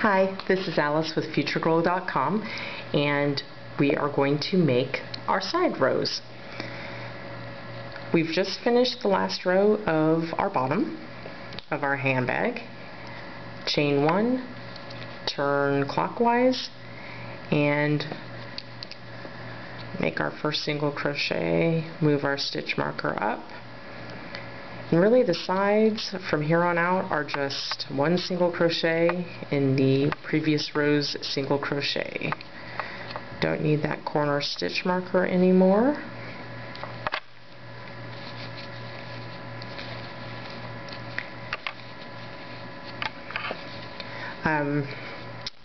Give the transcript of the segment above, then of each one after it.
Hi, this is Alice with FutureGlow.com, and we are going to make our side rows. We've just finished the last row of our bottom of our handbag. Chain 1, turn clockwise, and make our first single crochet, move our stitch marker up. And really the sides from here on out are just one single crochet in the previous row's single crochet. Don't need that corner stitch marker anymore.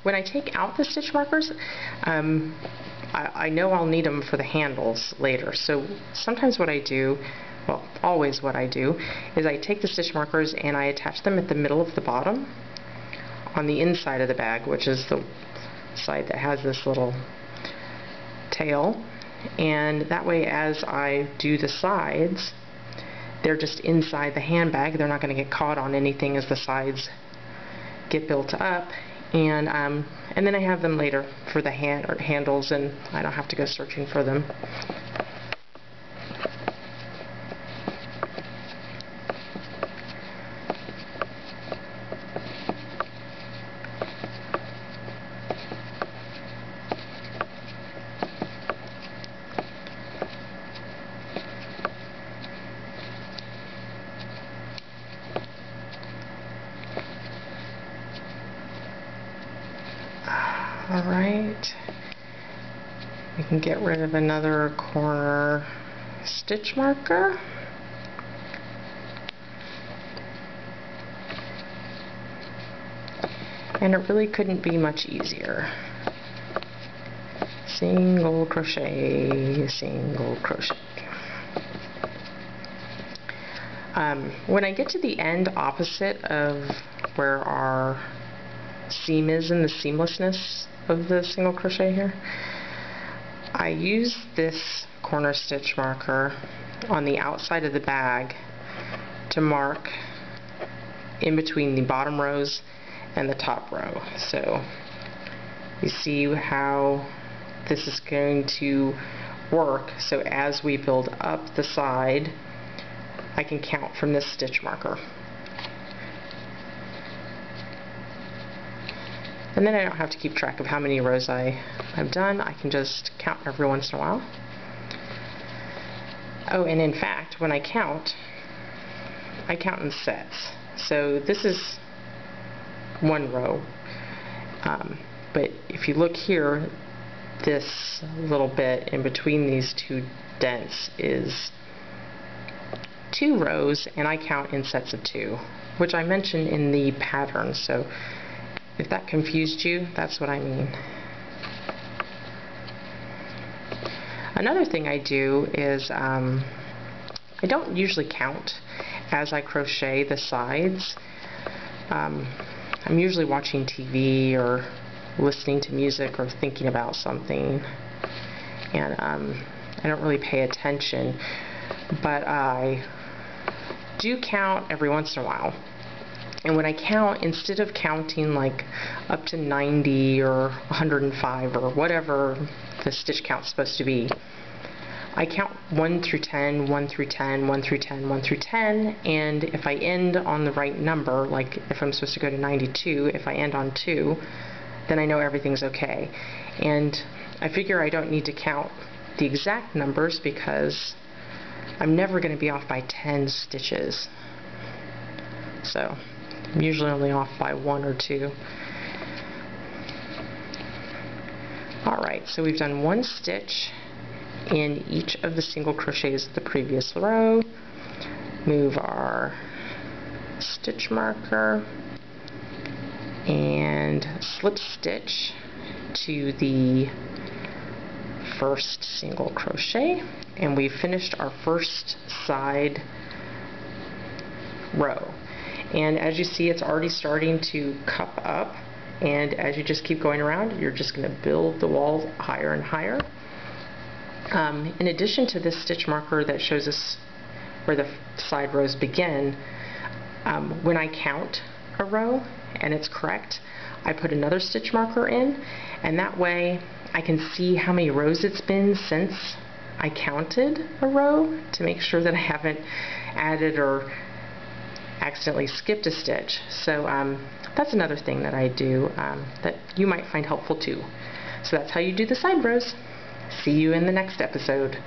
When I take out the stitch markers, I know I'll need them for the handles later, so sometimes what I do, well, always what I do, is I take the stitch markers and I attach them at the middle of the bottom on the inside of the bag, which is the side that has this little tail, and that way as I do the sides, they're just inside the handbag. They're not going to get caught on anything as the sides get built up, and then I have them later for the handles, and I don't have to go searching for them. Alright, we can get rid of another corner stitch marker. And it really couldn't be much easier. Single crochet, single crochet. When I get to the end opposite of where our seam is in the seamlessness of the single crochet here, I use this corner stitch marker on the outside of the bag to mark in between the bottom rows and the top row. So you see how this is going to work. So as we build up the side, I can count from this stitch marker. And then I don't have to keep track of how many rows I've done. I can just count every once in a while. Oh, and in fact, when I count in sets. So this is one row. But if you look here, this little bit in between these two dents is 2 rows, and I count in sets of 2, which I mentioned in the pattern. So if that confused you, that's what I mean. Another thing I do is I don't usually count as I crochet the sides. I'm usually watching TV or listening to music or thinking about something, and I don't really pay attention, but I do count every once in a while. And when I count, instead of counting like up to 90 or 105 or whatever the stitch count's supposed to be, I count 1 through 10, 1 through 10, 1 through 10, 1 through 10, and if I end on the right number, like if I'm supposed to go to 92, if I end on 2, then I know everything's okay. And I figure I don't need to count the exact numbers because I'm never going to be off by 10 stitches. So I'm usually only off by 1 or 2. Alright, so we've done 1 stitch in each of the single crochets of the previous row. Move our stitch marker and slip stitch to the first single crochet, and we've finished our first side row. And as you see, it's already starting to cup up, and as you just keep going around, you're just going to build the walls higher and higher. In addition to this stitch marker that shows us where the side rows begin, when I count a row and it's correct, I put another stitch marker in, and that way I can see how many rows it's been since I counted a row to make sure that I haven't added or accidentally skipped a stitch. So that's another thing that I do that you might find helpful too. So that's how you do the side rows. See you in the next episode.